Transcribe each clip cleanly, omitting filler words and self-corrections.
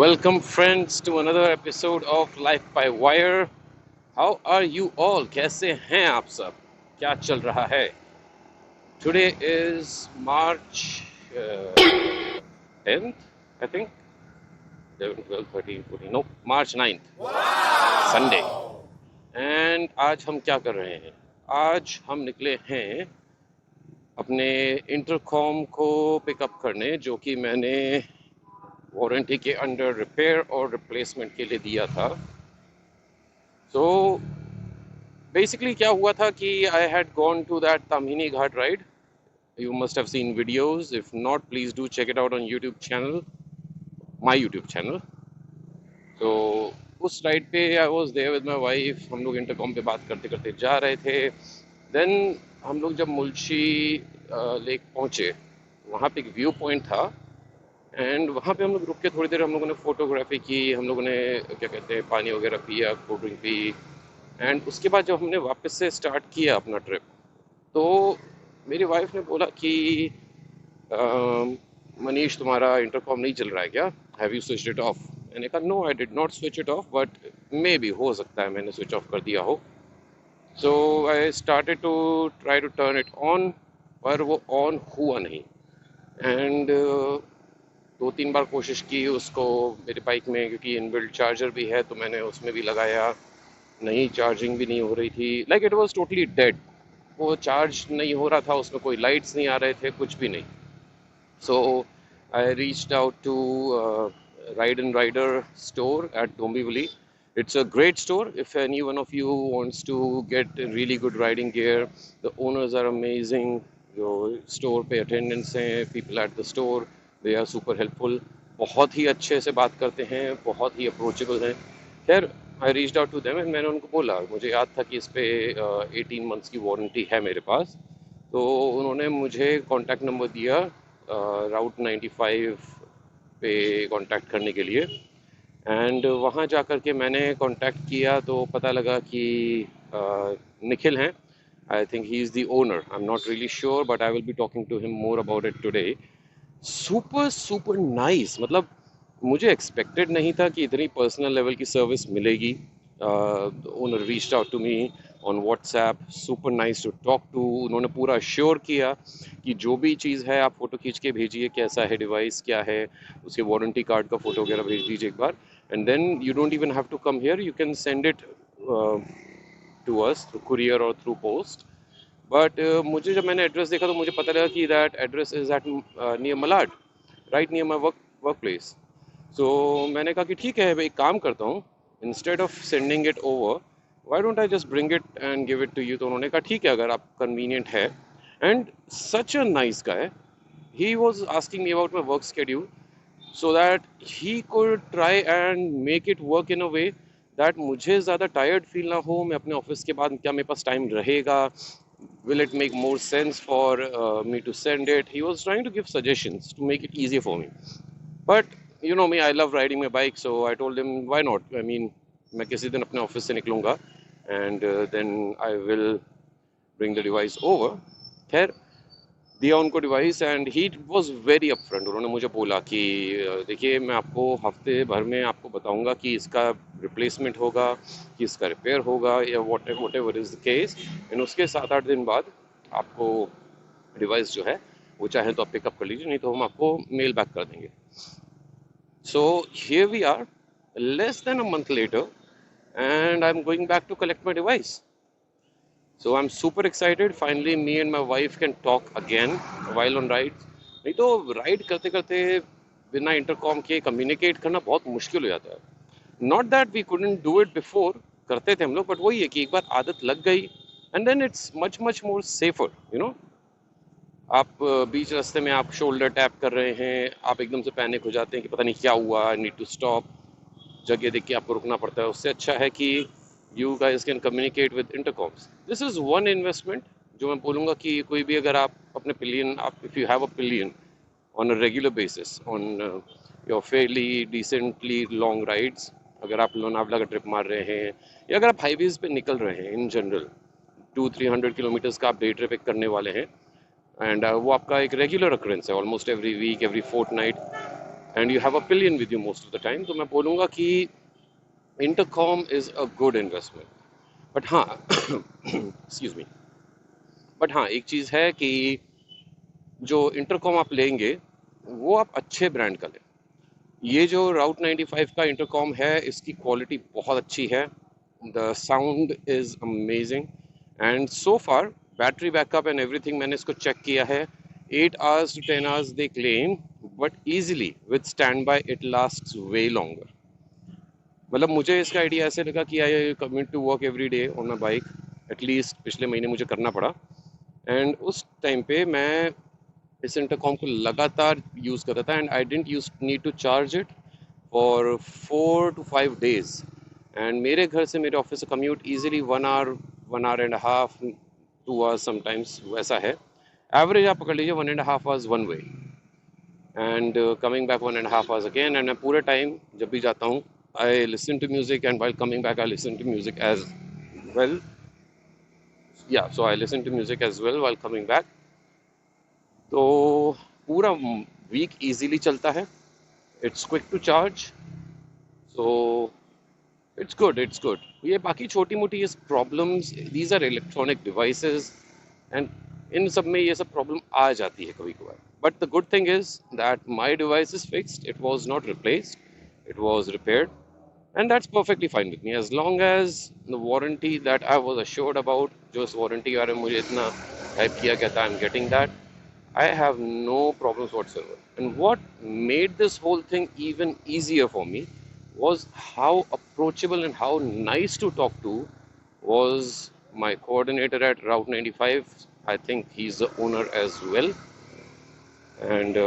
Welcome, friends, to another episode of Life by Wire. How are you all? कैसे हैं आप सब? क्या चल रहा है? Today is March 10th, I think. 11, 12, 13, 14. No, March 9th, Sunday. And आज हम क्या कर रहे हैं? आज हम निकले हैं अपने इंटरकॉम को पिकअप करने, जो कि मैंने वारंटी के अंडर रिपेयर और रिप्लेसमेंट के लिए दिया था. So basically क्या हुआ था कि I had gone to that Tamhini Ghat ride. You must have seen videos. If not, please do check it out on YouTube channel, my YouTube channel. So उस राइड पे I was there with my wife. हम लोग intercom पे बात करते करते जा रहे थे. Then हम लोग जब मुल्शी लेक पहुँचे, वहाँ पे एक व्यू पॉइंट था एंड वहाँ पे हम लोग रुक के थोड़ी देर हम लोगों ने फ़ोटोग्राफी की. हम लोगों ने क्या कहते हैं पानी वगैरह पिया, कोल्ड ड्रिंक पी. एंड उसके बाद जब हमने वापस से स्टार्ट किया अपना ट्रिप, तो मेरी वाइफ ने बोला कि मनीष, तुम्हारा इंटरकॉम नहीं चल रहा है क्या? Have you switch it off? मैंने कहा no, I did not switch it off, but maybe हो सकता है मैंने स्विच ऑफ कर दिया हो. So I started to try to turn it on, पर वो ऑन हुआ नहीं. एंड दो तीन बार कोशिश की उसको मेरे बाइक में, क्योंकि इनबिल्ट चार्जर भी है, तो मैंने उसमें भी लगाया. नहीं, चार्जिंग भी नहीं हो रही थी. Like it was totally dead. वो चार्ज नहीं हो रहा था, उसमें कोई लाइट्स नहीं आ रहे थे, कुछ भी नहीं. So I reached out to ride and rider store at Dombivli. It's a great store. If any one of you wants to get really good riding gear, the owners are amazing. जो store पे attendants हैं, people at the store, they are super helpful. बहुत ही अच्छे से बात करते हैं, बहुत ही अप्रोचेबल हैं. खैर, I reached out to them and मैंने उनको बोला, मुझे याद था कि इस पे 18 मंथ्स की वारंटी है मेरे पास. तो उन्होंने मुझे कॉन्टैक्ट नंबर दिया राउट 95 पे कॉन्टैक्ट करने के लिए. एंड वहाँ जा कर के मैंने कांटेक्ट किया तो पता लगा कि निखिल हैं. I think he is the owner. I am not really sure, but I will be talking to him more about it today. Super super nice. मतलब मुझे एक्सपेक्टेड नहीं था कि इतनी पर्सनल लेवल की सर्विस मिलेगी. Owner reached out to me on WhatsApp. Super nice to talk to. उन्होंने पूरा अश्योर किया कि जो भी चीज़ है आप फ़ोटो खींच के भेजिए, कैसा है डिवाइस, क्या है, उसके वारंटी कार्ड का फ़ोटो वगैरह भेज दीजिए एक बार. And then you don't even have to come here, you can send it to us through courier और थ्रू पोस्ट. बट मुझे जब मैंने एड्रेस देखा तो मुझे पता लगा कि that address is at near Malad, right near my work place. So मैंने कहा कि ठीक है, एक काम करता हूँ, instead of sending it over, why don't I just bring it and give it to you. तो उन्होंने कहा ठीक है, अगर आप कन्वीनियंट है. And such a nice guy. He was asking me about my work schedule so that he could try and make it work in a way that मुझे ज़्यादा टायर्ड फील ना हो. मैं अपने ऑफिस के बाद क्या मेरे पास टाइम रहेगा, will it make more sense for me to send it. He was trying to give suggestions to make it easier for me. But you know me, I love riding my bike, so I told him why not. I mean, मैं किसी दिन अपने office से निकलूँगा and then I will bring the device over. खैर, दिया उनको device and he was very upfront. उन्होंने मुझे बोला कि देखिए, मैं आपको हफ्ते भर में आपको बताऊंगा कि इसका रिप्लेसमेंट होगा, कि इसका रिपेयर होगा, या what ever is the case. And उसके 7-8 दिन बाद आपको डिवाइस जो है वो चाहे तो आप पिकअप कर लीजिए, नहीं तो हम आपको मेल बैक कर देंगे. So here we are, less than a month later, and I am going back to collect my device. So I'm super excited. Finally, me and my wife can talk again while on rides. नहीं तो ride करते करते बिना intercom के communicate करना बहुत मुश्किल हो जाता है. Not that we couldn't do it before, करते थे हम लोग, बट वही है कि एक बार आदत लग गई and then it's much much more safer. You know, आप बीच रास्ते में आप शोल्डर टैप कर रहे हैं, आप एकदम से पैनिक हो जाते हैं कि पता नहीं क्या हुआ, आई नीड टू स्टॉप. जगह देख के आपको रुकना पड़ता है. उससे अच्छा है कि you guys can communicate with intercoms. This is one investment जो मैं बोलूँगा कि कोई भी अगर आप अपने पिलियन, आप if you have a pillion on a regular basis on your fairly decently long rides, अगर आप लोनावला का ट्रिप मार रहे हैं या अगर आप हाईवेज पे निकल रहे हैं इन जनरल 200-300 किलोमीटर्स का आप डे ट्रिप करने वाले हैं, एंड वो आपका एक रेगुलर अक्रेंस है, almost every week, every fortnight. and you have a pillion with you most of the time, तो मैं बोलूँगा कि intercom is a good investment. But हाँ excuse me, बट हाँ एक चीज़ है कि जो इंटरकॉम आप लेंगे वो आप अच्छे ब्रांड का लें. ये जो राउट 95 का इंटरकॉम है इसकी क्वालिटी बहुत अच्छी है. The sound is amazing and so far battery backup and everything मैंने इसको चेक किया है. 8 hours to 10 hours they claim, but easily with standby it lasts way longer. मतलब मुझे इसका आइडिया ऐसे लगा कि I commute to work every day on my bike. At least पिछले महीने मुझे करना पड़ा एंड उस टाइम पे मैं इस इंटरकॉम को लगातार यूज़ कर रहा था and I didn't use need to charge it for 4 to 5 days. And मेरे घर से मेरे ऑफिस से commute easily 1 hour, 1 hour and a half, 2 hours sometimes वैसा है. एवरेज आप पकड़ लीजिए 1.5 hours one way and coming back 1.5 hours again. And मैं पूरे टाइम जब भी जाता हूँ I listen to music and while coming back I listen to music as well. Yeah so I listen to music as well while coming back. तो पूरा week easily चलता है. It's quick to charge, so it's good, it's good. ये बाकी छोटी मोटी ये problems, these are electronic devices and इन सब में ये सब प्रॉब्लम आ जाती है कभी कभार. But the good thing is that my device is fixed. It was not replaced, it was repaired and that's perfectly fine with me as long as the warranty that I was assured about, जो इस warranty के बारे में मुझे इतना hype किया गया था, I'm getting that. I have no problems whatsoever. And what made this whole thing even easier for me was how approachable and how nice to talk to was my coordinator at Route 95. I think he's the owner as well and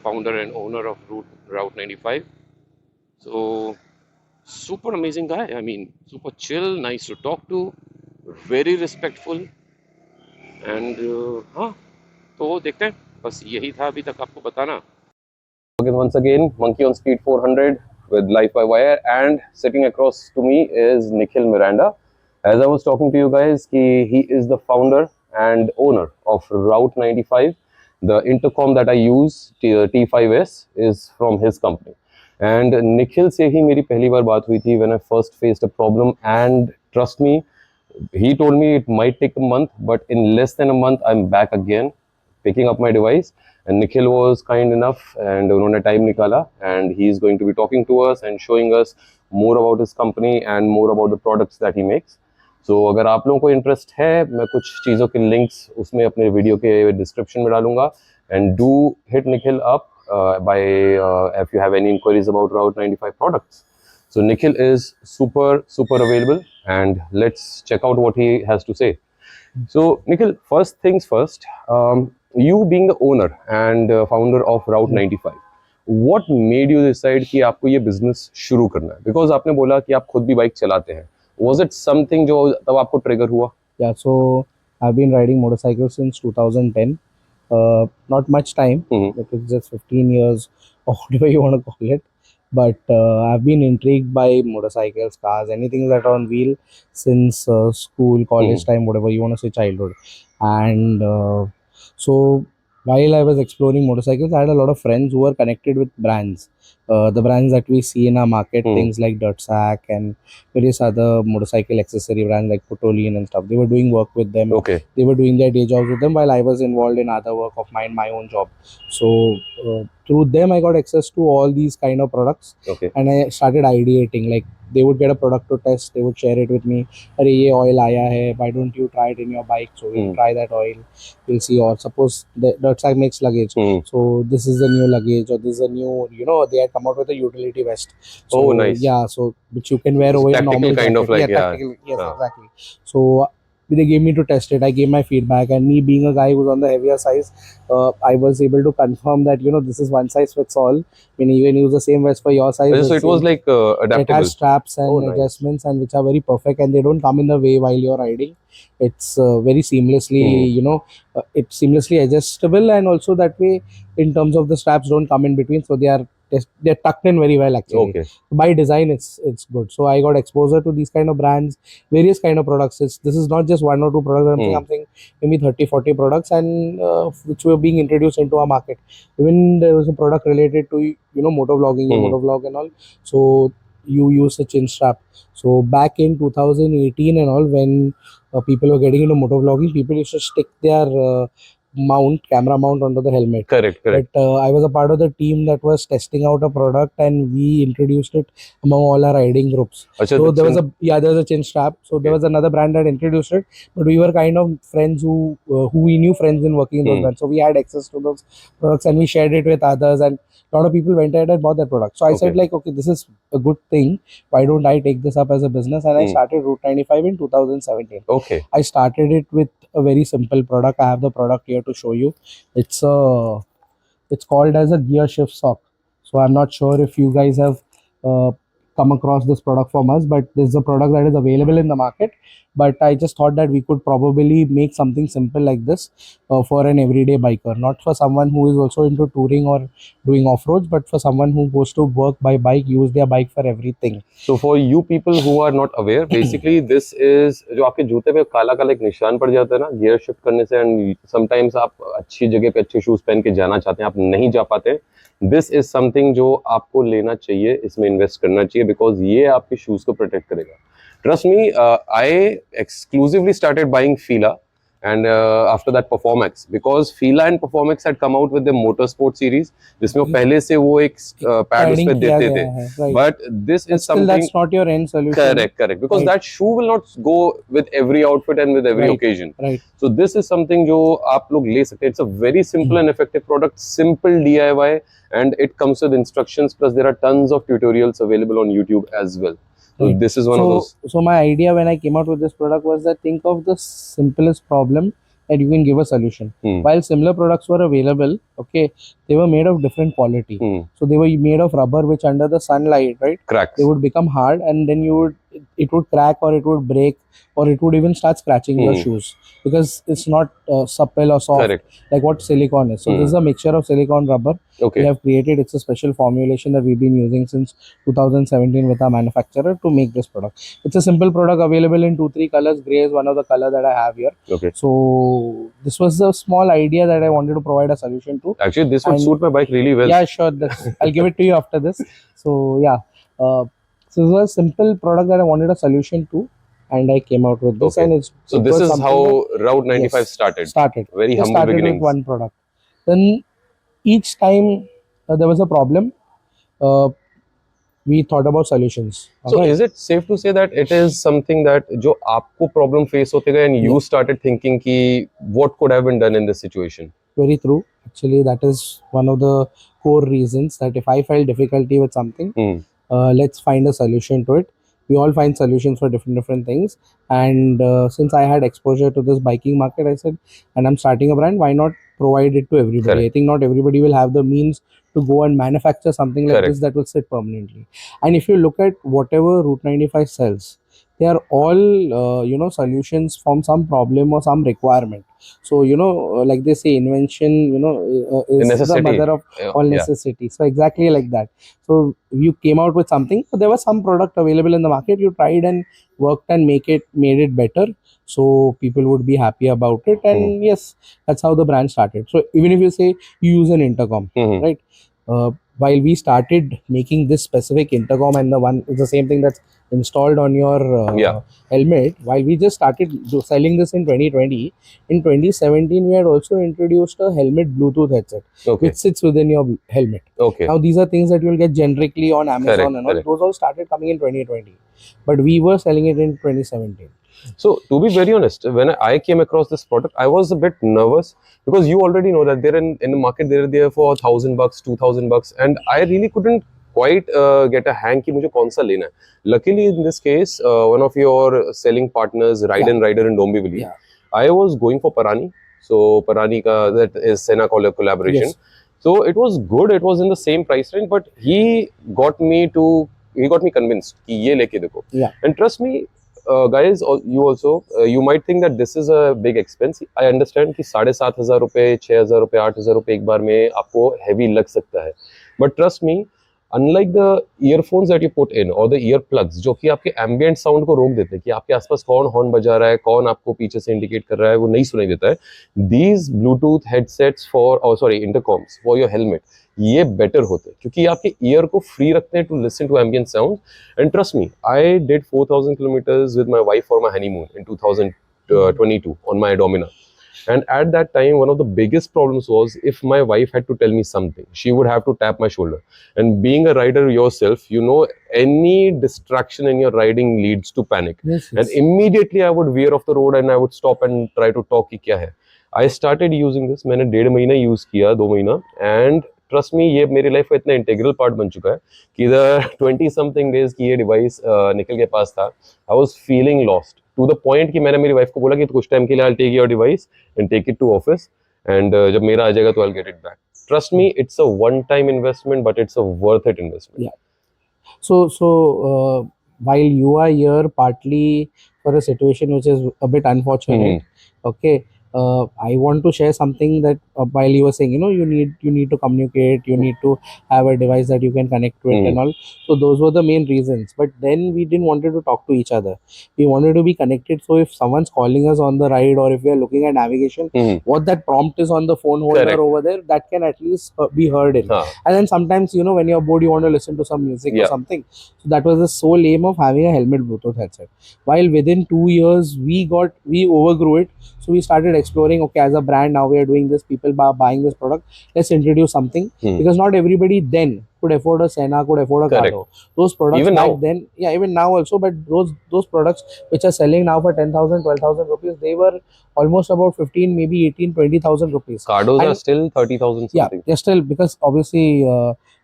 founder and owner of Route 95. So super amazing guy. I mean, super chill, nice to talk to, very respectful. And हाँ, तो देखते हैं. बस यही था अभी तक आपको बताना. Again, once again, Monkey on Speed 400 with Life by Wire, and sitting across to me is Nikhil Miranda. As I was talking to you guys, he is the founder and owner of Route 95. The intercom that I use, T5S, is from his company. And Nikhil से ही मेरी पहली बार बात हुई थी when I first faced a problem, and trust me, he told me it might take a month, but in less than a month I'm back again picking up my device. And Nikhil was kind enough and उन्होंने time निकाला, and he is going to be talking to us and showing us more about his company and more about the products that he makes. So अगर आप लोगों को interest है, मैं कुछ चीज़ों के लिंक्स उसमें अपने वीडियो के डिस्क्रिप्शन में डालूंगा. And do hit Nikhil up if you have any inquiries about Route 95 products. So Nikhil is super available, and let's check out what he has to say. So Nikhil, first things first, you being the owner and founder of Route 95, what made you decide कि आपको ये business शुरू करना है? Because आपने बोला कि आप खुद भी बाइक चलाते हैं. Was it something जो तब आपको ट्रिगर हुआ? Yeah, so I've been riding motorcycles since 2010. Not much time, but it's just 15 years or whatever you want to call it. But I've been intrigued by motorcycles, cars, anything that are on wheel since school, college time, whatever you want to say, childhood. And so while I was exploring motorcycles, I had a lot of friends who were connected with brands. The brands that we see in our market, things like Dirtsack and various other motorcycle accessory brands like Potolian and stuff. They were doing work with them. Okay. They were doing their day jobs with them while I was involved in other work of mine, my own job. So through them, I got access to all these kind of products. Okay. And I started ideating. Like they would get a product to test. They would share it with me. Arey, ye oil aaya hai. Why don't you try it in your bike? So we'll try that oil. We'll see. Or suppose the Dirtsack makes luggage. So this is the new luggage, or this is a new, they had come out with a utility vest. So, oh, nice. Yeah, so which you can wear over your normal kind jacket. of like, yeah. Tactical, yes, exactly. So they gave me to test it. I gave my feedback, and me being a guy who's on the heavier size, I was able to confirm that this is one size fits all. I mean, you can use the same vest for your size. So it was like adaptable. It has straps and adjustments, and which are very perfect, and they don't come in the way while you're riding. It's very seamlessly, it's seamlessly adjustable, and also that way, in terms of the straps, don't come in between, so they are they're tucked in very well actually. Okay. By design, it's good. So I got exposure to these kind of brands, various kind of products. This is not just one or two products. I'm saying maybe 30, 40 products, and which were being introduced into our market. Even there was a product related to motor vlogging, motor vlog and all. So you use a chin strap. So back in 2018 and all, when people were getting into motor vlogging, people used to stick their camera mount onto the helmet. Correct. But I was a part of the team that was testing out a product, and we introduced it among all our riding groups. So there was a chin strap. So there was another brand that introduced it, but we were kind of friends who we knew friends in working in those brands. So we had access to those products, and we shared it with others, and a lot of people went ahead and bought that product. So I said, like, okay, this is a good thing. Why don't I take this up as a business? And I started Route 95 in 2017. Okay. I started it with a very simple product. I have the product here to show you. It's called as a gear shift sock. So I'm not sure if you guys have come across this product from us, but this is a product that is available in the market. But I just thought that we could probably make something simple like this for an everyday biker, not for someone who is also into touring or doing off-roads, but for someone who goes to work by bike, use their bike for everything. So for you people who are not aware, basically this is जो आपके जूते पे काला काला एक निशान पड़ जाता है ना गियर शिफ्ट करने से, एंड समटाइम्स आप अच्छी जगह पे अच्छे शूज पहन के जाना चाहते हैं, आप नहीं जा पाते, दिस इज समथिंग जो आपको लेना चाहिए, इसमें इन्वेस्ट करना चाहिए, बिकॉज ये आपके शूज को प्रोटेक्ट करेगा. Trust me, I exclusively started buying Fila and after that Performax, because Fila and Performax had come out with the motorsport series जिसमें वो पहले से वो एक पैड उस पे देते थे, but this is something that's not your end solution. Correct, because that shoe will not go with every outfit and with every occasion. So this is something जो आप लोग ले सकते हैं. It's a very simple and effective product, simple DIY, and it comes with instructions, plus there are tons of tutorials available on YouTube as well. So this is one of those. So my idea when I came out with this product was that think of the simplest problem that you can give a solution. While similar products were available, okay, they were made of different quality. So they were made of rubber, which under the sunlight, right, cracks. They would become hard, and then it would crack, or it would break, or it would even start scratching your shoes, because it's not supple or soft like what silicone is. So this is a mixture of silicone rubber. We have created. It's a special formulation that we've been using since 2017 with our manufacturer to make this product. It's a simple product available in 2-3 colors. Gray is one of the color that I have here. So this was a small idea that I wanted to provide a solution to. Actually, this would suit my bike really well. Yeah, sure. I'll give it to you after this. So yeah, so it was a simple product that I wanted a solution to, and I came out with this. And it's so this is how Route 95 started. Very humble started beginnings. With one product. Then each time there was a problem, we thought about solutions. So is it safe to say that it is something that जो आपको problem face होते गए, and you started thinking कि what could have been done in this situation? Very true. Actually, that is one of the core reasons that if I felt difficulty with something, let's find a solution to it. We all find solutions for different things, and since I had exposure to this biking market, I said, and I'm starting a brand, why not provide it to everybody? I think not everybody will have the means to go and manufacture something like this that will sit permanently. And if you look at whatever Route 95 sells, they are all solutions from some problem or some requirement. So like they say, invention is the mother of all necessity. So exactly like that. So you came out with something, so there was some product available in the market, you tried and worked and made it better, so people would be happy about it. And yes, that's how the brand started. So even if you say you use an intercom, right, while we started making this specific intercom, and the one is the same thing that's installed on your helmet, while we just started selling this in 2020, in 2017 we had also introduced a helmet Bluetooth headset which sits within your helmet. Now these are things that you'll get generically on Amazon and all. Those all started coming in 2020, but we were selling it in 2017. So to be very honest, when I came across this product, I was a bit nervous, because you already know that they're in the market, they're there for $1,000, $2,000, and I really couldn't quite get a hang कि मुझे कौन सा लेना है. Luckily in this case, one of your selling partners, Ride and Rider in Dombivli, I was going for Parani. So Parani ka, that is Sena collaboration. So it was good. It was in the same price range, but he got me convinced कि ये लेके देखो. And trust me, guys, you also, you might think that this is a big expense. I understand कि 7,500 रुपए, 6,000 रुपए, 8,000 रुपए एक बार में आपको heavy लग सकता है. But trust me, unlike the earphones that you put in और द ईयर प्लग्स जो कि आपके एम्बिएंट साउंड को रोक देते हैं कि आपके आसपास कौन हॉर्न बजा रहा है, कौन आपको पीछे से इंडिकेट कर रहा है, वो नहीं सुनाई देता है. These Bluetooth headsets for sorry intercoms for your helmet, ये बेटर होते हैं क्योंकि आपके ईयर को फ्री रखते हैं to listen to ambient sound. And trust me, I did 4000 kilometers with my wife for my honeymoon in 2022 on my Domina. And at that time, one of the biggest problems was if my wife had to tell me something, she would have to tap my shoulder. And being a rider yourself, you know, any distraction in your riding leads to panic. Yes, And immediately I would veer off the road and I would stop and try to talk कि क्या है. I started using this. मैंने 1.5 महीना use किया, 2 महीना, and trust me ये मेरी life का इतना इंटीग्रल पार्ट बन चुका है कि इधर 20 something days की ये डिवाइस निखिल के पास था. I was feeling lost to the point कि मैंने मेरी वाइफ को बोला कि कुछ टाइम के लिए I take your device and take it to office and जब मेरा आ जाएगा तो I get it back. Trust me, it's a one time investment but it's a worth it investment. yeah. So while you are here partly for a situation which is a bit unfortunate, okay, I want to share something that while you were saying, you need to communicate, you need to have a device that you can connect to it and all. So those were the main reasons. But then we didn't wanted to talk to each other. We wanted to be connected. So if someone's calling us on the ride or if we are looking at navigation, what that prompt is on the phone holder Correct. over there, that can at least be heard in. And then sometimes, when you're bored, you want to listen to some music or something. So that was the sole aim of having a helmet Bluetooth headset. While within 2 years, we overgrew it. So we started exploring, okay, as a brand, now we are doing this, people are buying this product. Let's introduce something. Because not everybody then could afford a Senna, could afford a Correct. Cardo. Those products Even back now. then, yeah, even now also, but those products which are selling now for 10,000, 12,000 rupees, they were almost about 15, maybe 18, 20,000 rupees. Cardos are And still 30,000 yeah, something. they're still, because obviously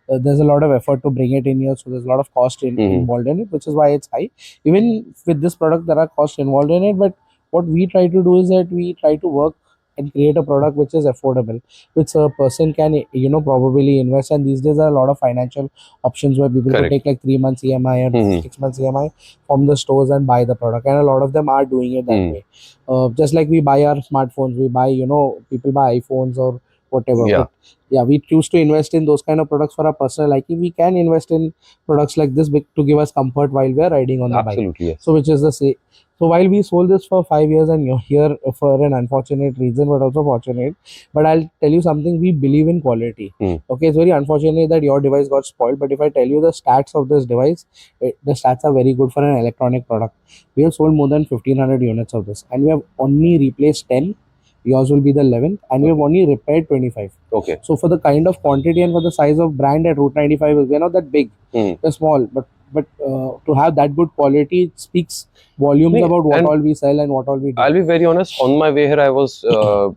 there's a lot of effort to bring it in here, so there's a lot of cost involved in it, which is why it's high. Even with this product, there are costs involved in it, but what we try to do is that we try to work and create a product which is affordable, which a person can probably invest. And these days there are a lot of financial options where people could Correct. take like 3 months EMI or 6 months EMI from the stores and buy the product, and a lot of them are doing it that way. Just like we buy our smartphones, we buy, people buy iPhones or whatever. Yeah. But yeah, we choose to invest in those kind of products for our personal liking. We can invest in products like this to give us comfort while we are riding on the bike. Absolutely, yes. So which is the same. So while we sold this for 5 years and you're here for an unfortunate reason, but also fortunate, but I'll tell you something, we believe in quality. Okay, it's very unfortunate that your device got spoiled, but if I tell you the stats of this device, the stats are very good for an electronic product. We have sold more than 1,500 units of this, and we have only replaced 10. Yours will be the 11th, and we have only repaired 25. Okay. So for the kind of quantity and for the size of brand at Route 95, we're not that big. We're small, but to have that good quality, it speaks volumes about what all we sell and what all we do. I'll be very honest. On my way here, I was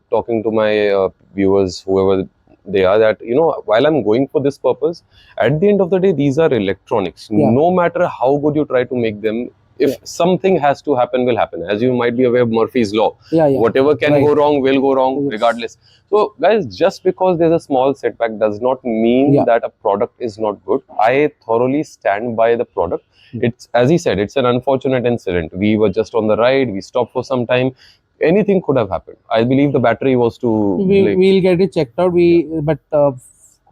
talking to my viewers, whoever they are, that while I'm going for this purpose, at the end of the day, these are electronics. No matter how good you try to make them, if something has to happen, will happen. As you might be aware of Murphy's law. Whatever can go wrong will go wrong regardless. So guys, just because there's a small setback does not mean that a product is not good. I thoroughly stand by the product. It's, as he said, it's an unfortunate incident. We were just on the ride, we stopped for some time. Anything could have happened. I believe the battery was too... We'll get it checked out. But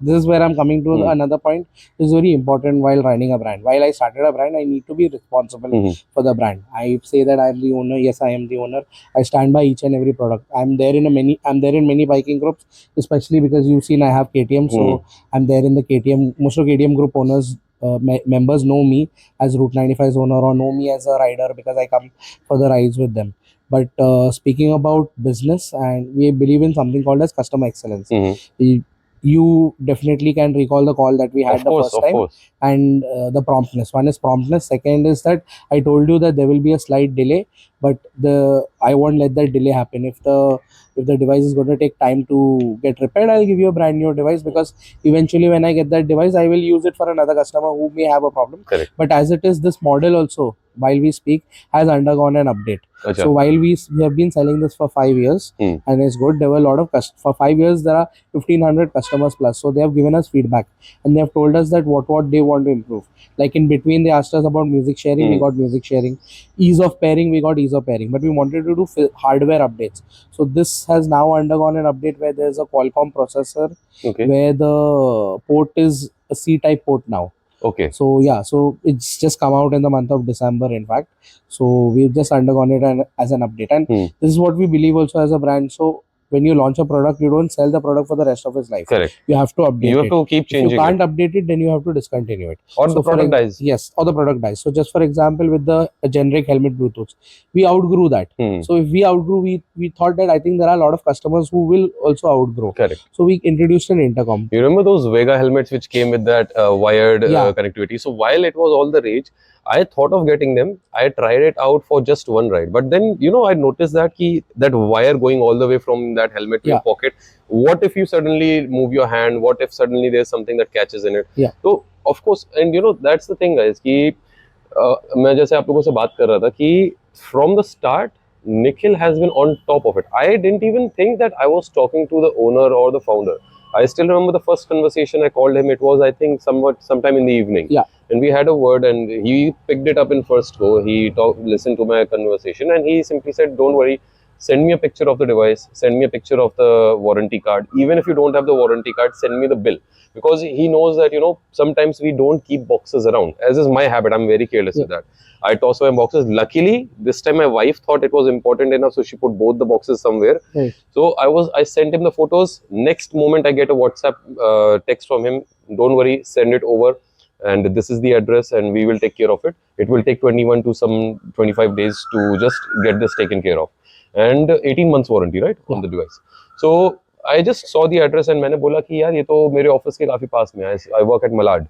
this is where I'm coming to another point. It's very important while running a brand. While I started a brand, I need to be responsible for the brand. I say that I'm the owner. Yes, I am the owner. I stand by each and every product. I'm there in many biking groups, especially because you've seen I have KTM. So I'm there in the KTM. Most of KTM group owners, members know me as Route 95's owner or know me as a rider because I come for the rides with them. But speaking about business, and we believe in something called as customer excellence. You definitely can recall the call that we had the first time, and the promptness. One is promptness. Second is that I told you that there will be a slight delay, but I won't let that delay happen. If the device is going to take time to get repaired, I'll give you a brand new device, because eventually when I get that device, I will use it for another customer who may have a problem. Correct. But as it is, this model also, while we speak, has undergone an update. Achha. So while we have been selling this for 5 years, and it's good, there were a lot of for 5 years there are 1,500 customers plus. So they have given us feedback and they have told us that what they want to improve. Like in between, they asked us about music sharing. We got music sharing. Ease of pairing, we got ease of pairing. But we wanted to do hardware updates. So this has now undergone an update where there's a Qualcomm processor, where the port is a C-type port now. Okay. So yeah, so it's just come out in the month of December, in fact. So we've just undergone it as an update, and this is what we believe also as a brand. So when you launch a product, you don't sell the product for the rest of its life. Correct. You have to update You have it. to keep If you changing can't it. update it, then you have to discontinue it. Or So the product dies. yes, or the product dies. So just for example, with the generic helmet Bluetooth, we outgrew that. So if we outgrew, we thought that I think there are a lot of customers who will also outgrow. Correct. So we introduced an intercom. You remember those Vega helmets which came with that wired connectivity? So while it was all the rage, I thought of getting them. I tried it out for just one ride, but then I noticed that that wire going all the way from that helmet to your pocket. What if you suddenly move your hand? What if suddenly there's something that catches in it? So of course, and that's the thing, guys. कि मैं जैसे आप लोगों से बात कर रहा था कि from the start, Nikhil has been on top of it. I didn't even think that I was talking to the owner or the founder. I still remember the first conversation I called him. It was, I think, sometime in the evening. Yeah. And we had a word, and he picked it up in first go. He listened to my conversation, and he simply said, "Don't worry. Send me a picture of the device. Send me a picture of the warranty card. Even if you don't have the warranty card, send me the bill." Because he knows that sometimes we don't keep boxes around. As is my habit, I'm very careless with that. I toss away boxes. Luckily, this time my wife thought it was important enough, so she put both the boxes somewhere. Right. So I sent him the photos. Next moment, I get a WhatsApp text from him. Don't worry, send it over, and this is the address, and we will take care of it. It will take 21 to some 25 days to just get this taken care of, and 18 months warranty, right, on the device. So I just saw the address, and मैंने बोला कि यार ये तो मेरे office के काफी पास में है. I work at Malad.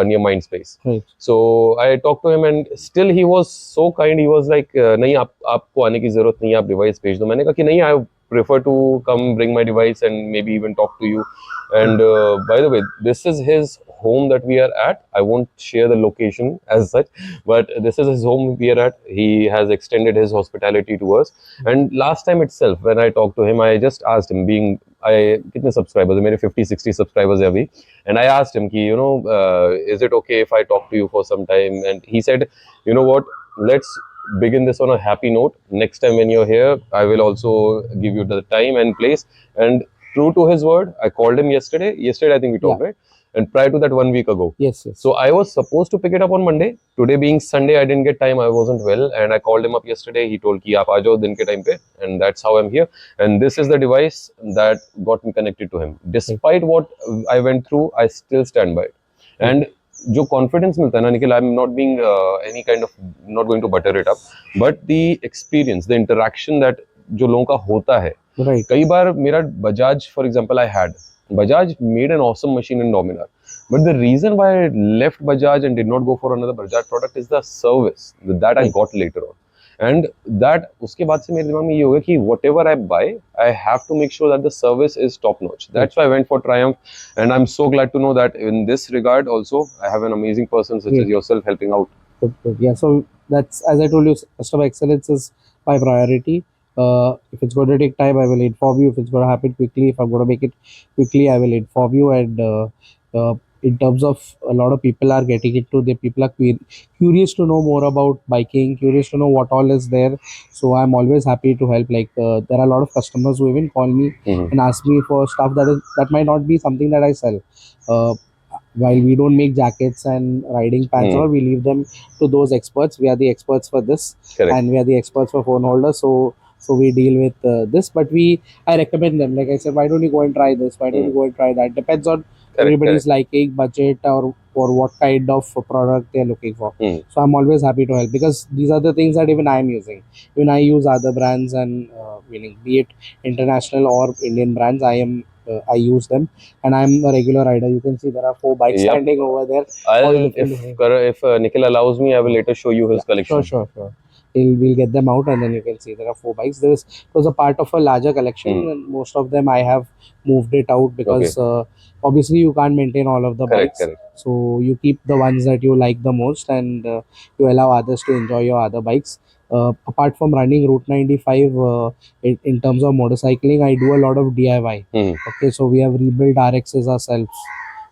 Near Mindspace. Right. So I talked to him, and still he was so kind. He was like, नहीं आपको आने की जरूरत नहीं है, आप डिवाइस भेज दो. मैंने कहा कि नहीं, I prefer to come bring my device and maybe even talk to you. And by the way, this is his home that we are at. I won't share the location as such, but this is his home we are at. He has extended his hospitality to us. And last time itself, when I talked to him, I just asked him, कितने subscribers है मेरे 50-60 subscribers है अभी, and I asked him कि is it okay if I talk to you for some time? And he said, you know what, let's begin this on a happy note. Next time when you're here, I will also give you the time and place. And true to his word, I called him yesterday I think we talked, right? And prior to that, 1 week ago. Yes. So I was supposed to pick it up on Monday. Today being Sunday, I didn't get time. I wasn't well, and I called him up yesterday. He told कि आप आ जाओ दिन के time पे, and that's how I'm here. And this is the device that got me connected to him. Despite what I went through, I still stand by it. And जो confidence मिलता है ना Nikhil, I'm not being any kind of, not going to butter it up, but the experience, the interaction that जो लोगों का होता है. Right. कई बार मेरा Bajaj, for example, I had Bajaj made an awesome machine in Dominar, but the reason why I left Bajaj and did not go for another Bajaj product is the service that I got later on. And that उसके बाद से मेरे दिमाग में ये हो गया कि whatever I buy, I have to make sure that the service is top notch. That's why I went for Triumph, and I'm so glad to know that in this regard also I have an amazing person such as yourself helping out. Good. Yeah, so that's, as I told you, customer excellence is my priority. If it's going to take time, I will inform you. If it's going to happen quickly, if I'm going to make it quickly, I will inform you. And in terms of, a lot of people are getting into, the people are curious to know more about biking, curious to know what all is there. So I'm always happy to help. Like there are a lot of customers who even call me and ask me for stuff that might not be something that I sell. While we don't make jackets and riding pants, or we leave them to those experts. We are the experts for this. Correct. And we are the experts for phone holders. So we deal with this, but I recommend them. Like I said, why don't you go and try this? Why don't you go and try that? Depends on everybody's liking, budget, or what kind of product they're looking for. So I'm always happy to help, because these are the things that even I'm using. Even I use other brands, and meaning be it international or Indian brands, I use them, and I'm a regular rider. You can see there are 4 bikes standing over there. If Nikhil allows me, I will later show you his collection. Sure. We'll get them out, and then you can see there are 4 bikes. It was a part of a larger collection, and most of them I have moved it out because obviously you can't maintain all of the bikes. Correct. So you keep the ones that you like the most, and you allow others to enjoy your other bikes. Apart from running Route 95, in terms of motorcycling, I do a lot of DIY. Okay, so we have rebuilt RXs ourselves.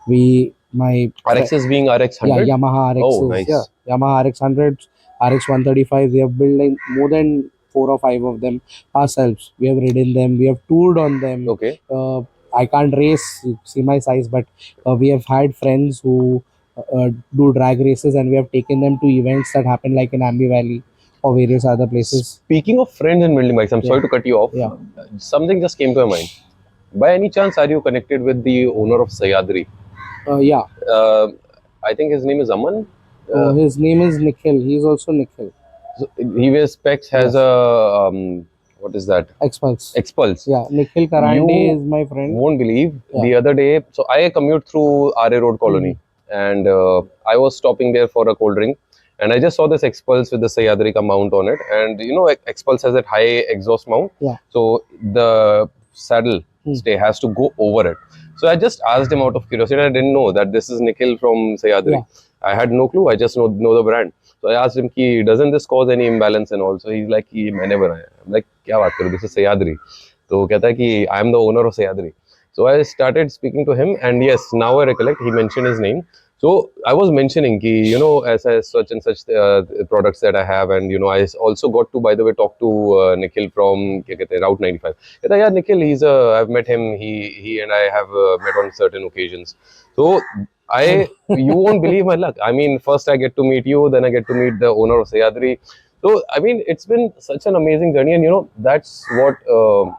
RXs being RX 100? Yeah, Yamaha RXs. Oh, nice. Yeah, Yamaha RX 100s, RX 135. We have built like more than 4 or 5 of them ourselves. We have ridden them. We have toured on them. Okay. I can't race, you see my size, but we have had friends who do drag races, and we have taken them to events that happen like in Ambi Valley or various other places. Speaking of friends in building bikes, I'm sorry to cut you off. Yeah. Something just came to my mind. By any chance, are you connected with the owner of Sayadri? Yeah. I think his name is Aman. His name is Nikhil. He's also Nikhil. So he wears specs, has Yes. a what is that? Expulse. Expulse. Yeah, Nikhil Karande is my friend. Won't believe Yeah. the other day. So I commute through RA Road Colony, and I was stopping there for a cold drink, and I just saw this Expulse with the Sayadrika mount on it, and you know Expulse has that high exhaust mount. Yeah. So the saddle stay has to go over it. So I just asked him out of curiosity. I didn't know that this is Nikhil from Sayadri. Yeah. I had no clue. I just know the brand. So I asked him, "Ki doesn't this cause any imbalance?" And also he's like, "Ki मैंने बनाया." I'm like, "क्या बात करो? This is Sayadri." तो कहता है कि I am the owner of Sayadri. So I started speaking to him, and yes, now I recollect he mentioned his name. So I was mentioning ki, you know, as such and such products that I have, and you know, I also got to, by the way, talk to Nikhil from क्या कहते हैं, Route 95. कहता है, yeah, Nikhil, I've met him. He and I have met on certain occasions. So you won't believe my luck. I mean, first I get to meet you, then I get to meet the owner of Sayadri. So I mean, it's been such an amazing journey, and you know, that's what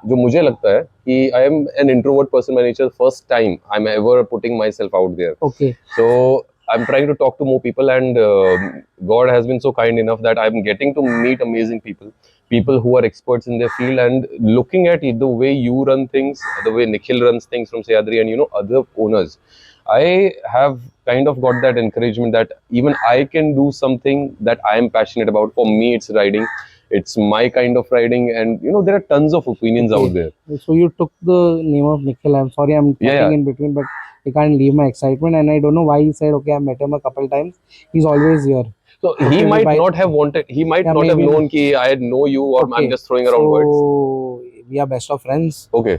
जो मुझे लगता है कि I am an introvert person by nature. First time I'm ever putting myself out there. Okay. So I'm trying to talk to more people, and God has been so kind enough that I'm getting to meet amazing people who are experts in their field, and looking at the way you run things, the way Nikhil runs things from Sayadri, and you know other owners. I have kind of got that encouragement that even I can do something that I am passionate about. For me, it's riding. It's my kind of riding, and you know there are tons of opinions out there. So you took the name of Nikhil. I'm sorry, I'm cutting in between, but I can't leave my excitement, and I don't know why he said, "Okay, I met him a couple times. He's always here." So he might not have wanted. He might not have known ki I know you, or I'm just throwing around words. So we are best of friends. Okay.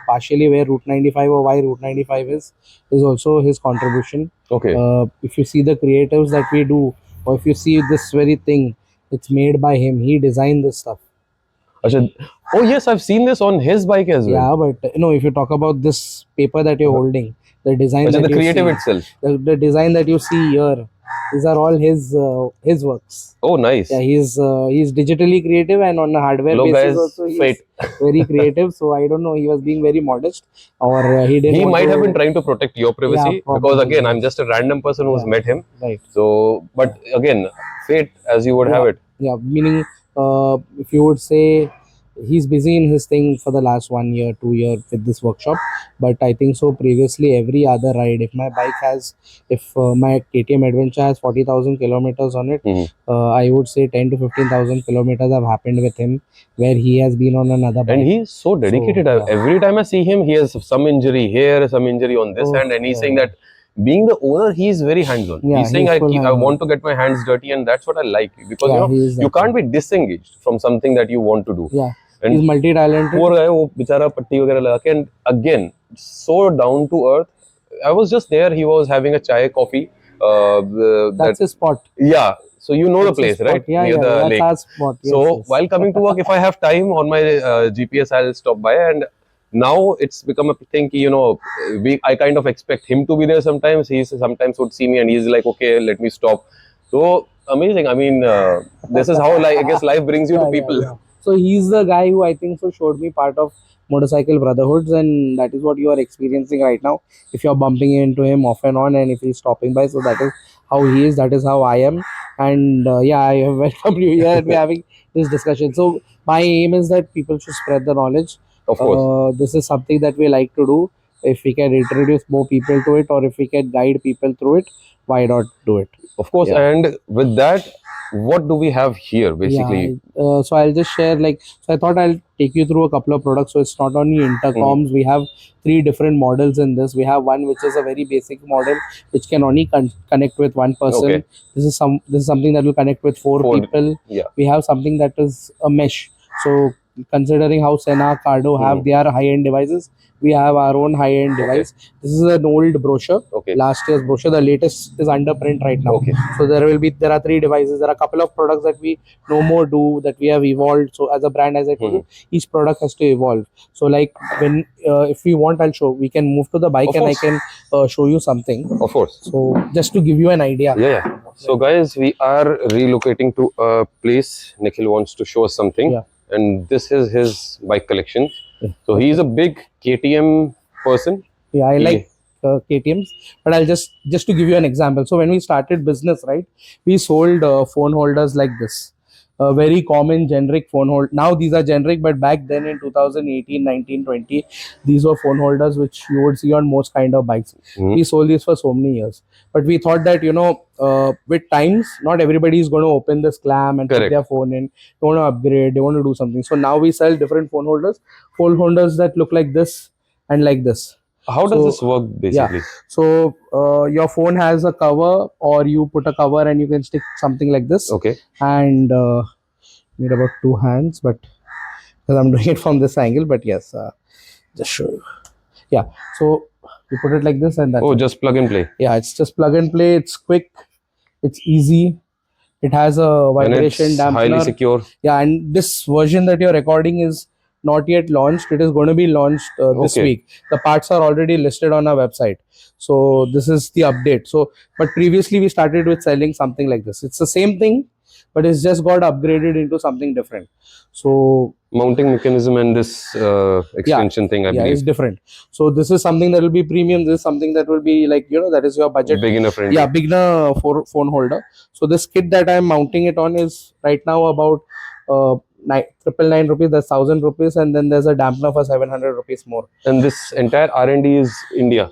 Partially where Route 95 or why Route 95 is also his contribution. Okay. If you see the creatives that we do, or if you see this very thing, it's made by him. He designed this stuff. Oh yes, I've seen this on his bike as well. Yeah, but you know, if you talk about this paper that you're holding, the design that the creative you see, itself, the design that you see here, these are all his works. Oh, nice. Yeah, he's digitally creative, and on a hardware basis guys, also he's very creative. So I don't know, he was being very modest, or he didn't. He might have been trying to protect your privacy, because again, I'm just a random person who's met him. Right. So, but again, fate as you would have it. Yeah, meaning if you would say he's busy in his thing for the last 1 year, 2 year with this workshop, but I think so previously every other ride, if my bike has, if my KTM Adventure has 40,000 kilometers on it, I would say 10 to 15,000 kilometers have happened with him, where he has been on another bike. And he's so dedicated. So, every time I see him, he has some injury here, some injury on this hand, and he's saying that being the owner, he's very hands-on. He's saying, I want to get my hands dirty, and that's what I like, because you know, you can't be disengaged from something that you want to do. Yeah. And he's multi-talented. Poor guy, वो बेचारा पट्टी वगैरह लगा के, and again, so down to earth. I was just there. He was having a chai, coffee. That's his spot. Yeah. So you know the place, right? Yeah, near the that's lake. Our spot. Yes, so yes. While coming to work, if I have time on my GPS, I'll stop by. And now it's become a thing. You know, I kind of expect him to be there sometimes. He sometimes would see me, and he's like, "Okay, let me stop." So amazing. I mean, this is how I guess life brings you to people. Yeah. So he's the guy who I think so showed me part of motorcycle brotherhoods, and that is what you are experiencing right now. If you're bumping into him off and on, and if he's stopping by, so that is how he is, that is how I am. And yeah, I have welcomed you here and we're having this discussion. So my aim is that people should spread the knowledge. Of course. This is something that we like to do. If we can introduce more people to it, or if we can guide people through it, why not do it? Of course. Yeah. And with that, what do we have here basically? Yeah, so I'll just share, like, so I thought I'll take you through a couple of products. So it's not only intercoms. We have 3 different models in this. We have one which is a very basic model which can only connect with one person. Okay. This is something that will connect with 4 people. Yeah. We have something that is a mesh. So considering how Sena, Cardo have their high-end devices, we have our own high-end device. This is an old brochure, Okay. last year's brochure. The latest is under print right now. Okay. So there are 3 devices. There are a couple of products that we no more do, that we have evolved. So as a brand, as I told you, each product has to evolve. So like when if we want, I'll show. We can move to the bike and I can show you something. Of course. So just to give you an idea. Yeah. So guys, we are relocating to a place. Nikhil wants to show us something. Yeah. And this is his bike collection. Yeah. So he's a big KTM person. Yeah, I like KTMs, but I'll just to give you an example. So when we started business, right, we sold phone holders like this. A very common generic phone hold. Now these are generic, but back then in 2018, 19, 20, these were phone holders which you would see on most kind of bikes. We sold these for so many years. But we thought that, with times, not everybody is going to open this clam and put their phone in. They want to upgrade, they want to do something. So now we sell different phone holders that look like this and like this. How does this work basically? Yeah. So your phone has a cover, or you put a cover and you can stick something like this. Okay. And need about 2 hands, but because I'm doing it from this angle, but yes, just show you. Yeah. So you put it like this and that's just plug and play. Yeah, it's just plug and play. It's quick. It's easy. It has a vibration dampener. Highly secure. Yeah, and this version that you're recording is not yet launched. It is going to be launched this week. The parts are already listed on our website. So this is the update. So, but previously we started with selling something like this. It's the same thing, but it's just got upgraded into something different. So mounting mechanism and this extension thing, I believe. It's different. So this is something that will be premium. This is something that will be like, that is your budget. Beginner friendly. Yeah, beginner for phone holder. So this kit that I'm mounting it on is right now about 999 rupees. That's 1,000 rupees, and then there's a dampener for 700 rupees more. And this entire R&D is India.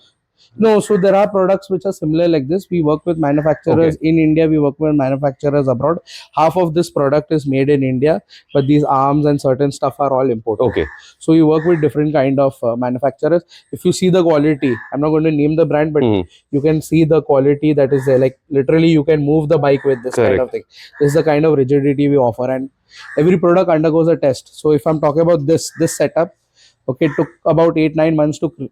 No, so there are products which are similar like this. We work with manufacturers in India. We work with manufacturers abroad. Half of this product is made in India, but these arms and certain stuff are all imported. Okay. So we work with different kind of manufacturers. If you see the quality, I'm not going to name the brand, but you can see the quality that is there. Like literally, you can move the bike with this kind of thing. This is the kind of rigidity we offer, and every product undergoes a test. So if I'm talking about this setup, it took about 8-9 months to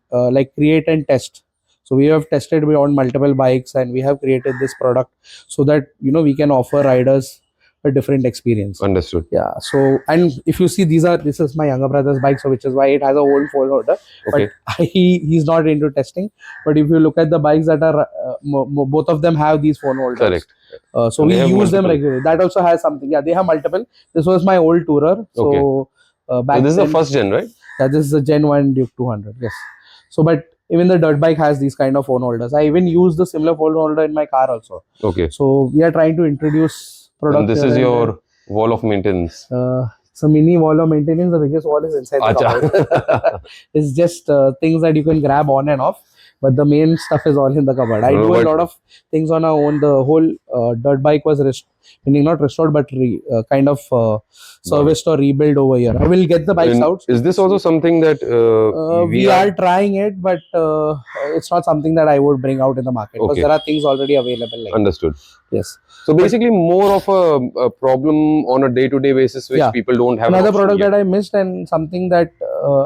create and test. So we have tested on multiple bikes, and we have created this product so that we can offer riders a different experience. Understood. Yeah. So, and if you see, this is my younger brother's bike, so which is why it has a old phone holder. Okay. But he's not into testing. But if you look at the bikes that are both of them have these phone holders. Correct. So we use them regularly. That also has something. Yeah, they have multiple. This was my old tourer. So back so this is the first gen, right? Yeah, this is the Gen 1 Duke 200. Yes. So, but even the dirt bike has these kind of phone holders. I even use the similar phone holder in my car also. Okay. So we are trying to introduce products. And this is your wall of maintenance. It's a mini wall of maintenance. The biggest wall is inside the cupboard. It's just things that you can grab on and off. But the main stuff is all in the cupboard. I do a lot of things on our own. The whole dirt bike was not restored, but kind of serviced or rebuilt over here. I will get the bikes out. Is this also something that we are trying it, but it's not something that I would bring out in the market because there are things already available. Understood. Yes. So basically, more of a problem on a day-to-day basis, which people don't have. Another product that I missed, and something that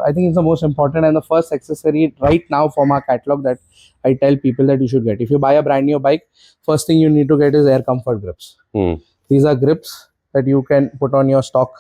I think is the most important and the first accessory right now from our catalog that I tell people that you should get. If you buy a brand new bike, first thing you need to get is air comfort grips. These are grips that you can put on your stock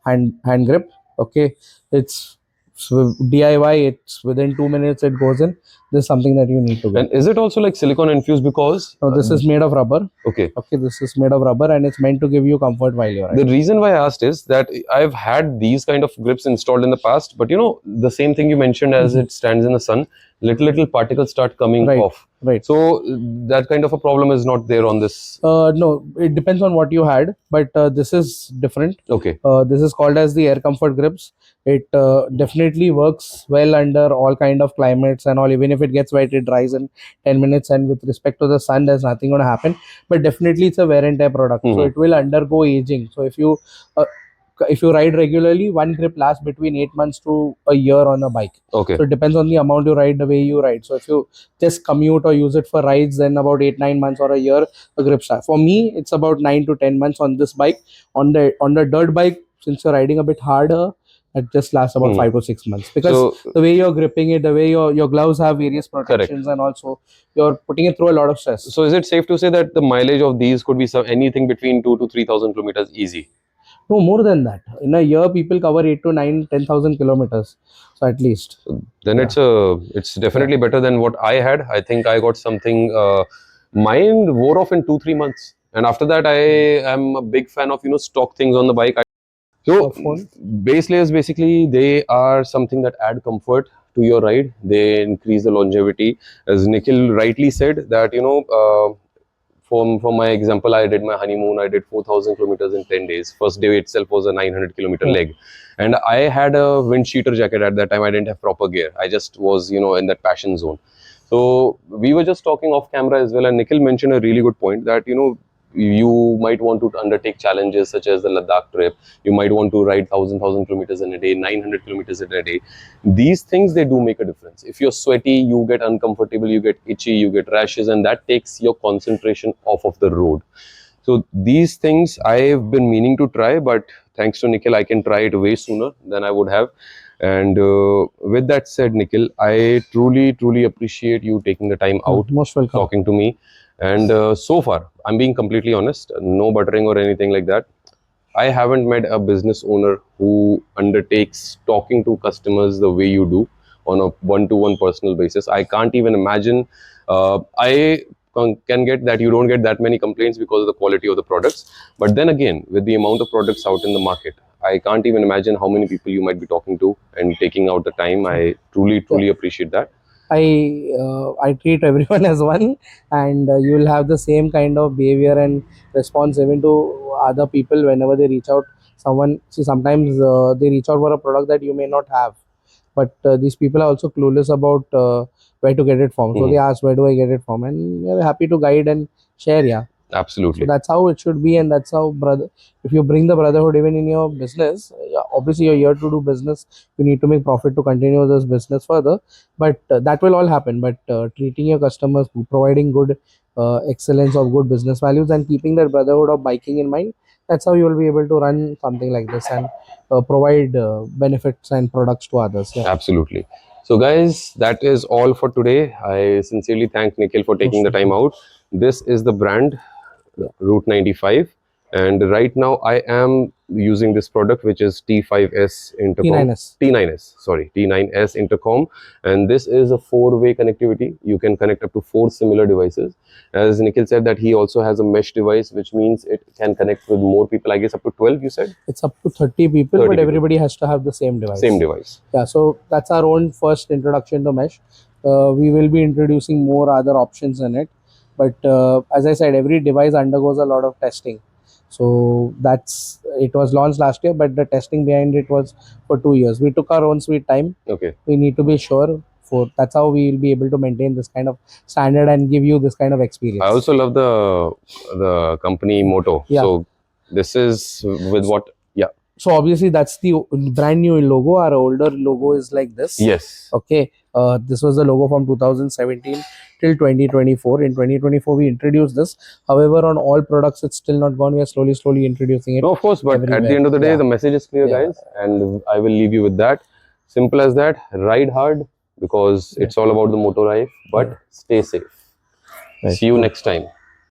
hand grip. Okay, it's DIY. It's within 2 minutes it goes in. This is something that you need to get. And is it also like silicone infused? Because no, this is made of rubber. Okay, this is made of rubber, and it's meant to give you comfort while you're riding. The reason why I asked is that I've had these kind of grips installed in the past, but the same thing you mentioned, as it stands in the sun, little particles start coming off. Right. So that kind of a problem is not there on this. No, it depends on what you had, but this is different. Okay. This is called as the air comfort grips. It definitely works well under all kind of climates and all. Even if it gets wet, it dries in 10 minutes. And with respect to the sun, there's nothing going to happen. But definitely, it's a wear and tear product, so it will undergo aging. So if you ride regularly, one grip lasts between 8 months to a year on a bike. Okay. So it depends on the amount you ride, the way you ride. So if you just commute or use it for rides, then about 8-9 months or a year, a grip starts. For me, it's about 9 to 10 months on this bike. On the dirt bike, since you're riding a bit harder, That just lasts about 5 to 6 months, because So the way you're gripping it, the way your gloves have various protections, and also you're putting it through a lot of stress. so is it safe to say that the mileage of these could be anything between 2 to 3,000 kilometers easy? No, more than that. In a year, people cover 8 to 9, 10,000 kilometers. So at least. So then Yeah. it's definitely better than what I had. I think I got something. Mine wore off in 2 3 months, and after that, I am a big fan of stock things on the bike. So Soft phone. base layers basically they are something that add comfort to your ride. They increase the longevity, as Nikhil rightly said that for my example, I did my honeymoon. I did 4,000 kilometers in 10 days. First day itself was a 900-kilometer Yeah. leg. And I had a wind cheater jacket at that time. I didn't have proper gear. I just was, in that passion zone. So we were just talking off camera as well. And Nikhil mentioned a really good point that, you might want to undertake challenges such as the Ladakh trip. You might want to ride 1,000 kilometers in a day, 900 kilometers in a day. These things, they do make a difference. If you're sweaty, you get uncomfortable, you get itchy, you get rashes, and that takes your concentration off of the road. So these things I've been meaning to try, but thanks to Nikhil, I can try it way sooner than I would have. And with that said, Nikhil, I truly appreciate you taking the time out, Most welcome. talking to me. And so far, I'm being completely honest, no buttering or anything like that. I haven't met a business owner who undertakes talking to customers the way you do on a one-to-one personal basis. I can't even imagine. I can get that you don't get that many complaints because of the quality of the products. But then again, with the amount of products out in the market, I can't even imagine how many people you might be talking to and taking out the time. I truly appreciate that. I treat everyone as one, and you will have the same kind of behavior and response even to other people whenever they reach out. Sometimes they reach out for a product that you may not have, but these people are also clueless about where to get it from. So they ask, where do I get it from? And we're happy to guide and share. Yeah. Absolutely. So that's how it should be, and that's how if you bring the brotherhood even in your business, obviously you're here to do business. You need to make profit to continue this business further, but that will all happen. But treating your customers, providing good excellence of good business values, and keeping that brotherhood of biking in mind, that's how you will be able to run something like this and provide benefits and products to others. Yeah. Absolutely. So, guys, that is all for today. I sincerely thank Nikhil for taking the time out. This is the brand Route 95, and right now I am using this product, which is T5S intercom. T9S, sorry, T9S intercom, and this is a 4-way connectivity. You can connect up to 4 similar devices. As Nikhil said, that he also has a mesh device, which means it can connect with more people. I guess up to 12. You said it's up to 30 people, 30 but people. Everybody has to have the same device. Same device. Yeah, so that's our own first introduction to mesh. We will be introducing more other options in it, but as I said, every device undergoes a lot of testing. So it was launched last year, but the testing behind it was for 2 years. We took our own sweet time. Okay. We need to be sure. That's how we will be able to maintain this kind of standard and give you this kind of experience. I also love the company motto. Yeah. So this is with what? Yeah. So obviously that's the brand new logo. Our older logo is like this. Yes. Okay. This was the logo from 2017 till 2024. In 2024, we introduced this. However, on all products, it's still not gone. We are slowly introducing it. No, of course, but everywhere. At the end of the day, Yeah. the message is clear, Yeah. guys, and I will leave you with that. Simple as that. Ride hard because it's all about the motor life, but stay safe. Right. See you next time.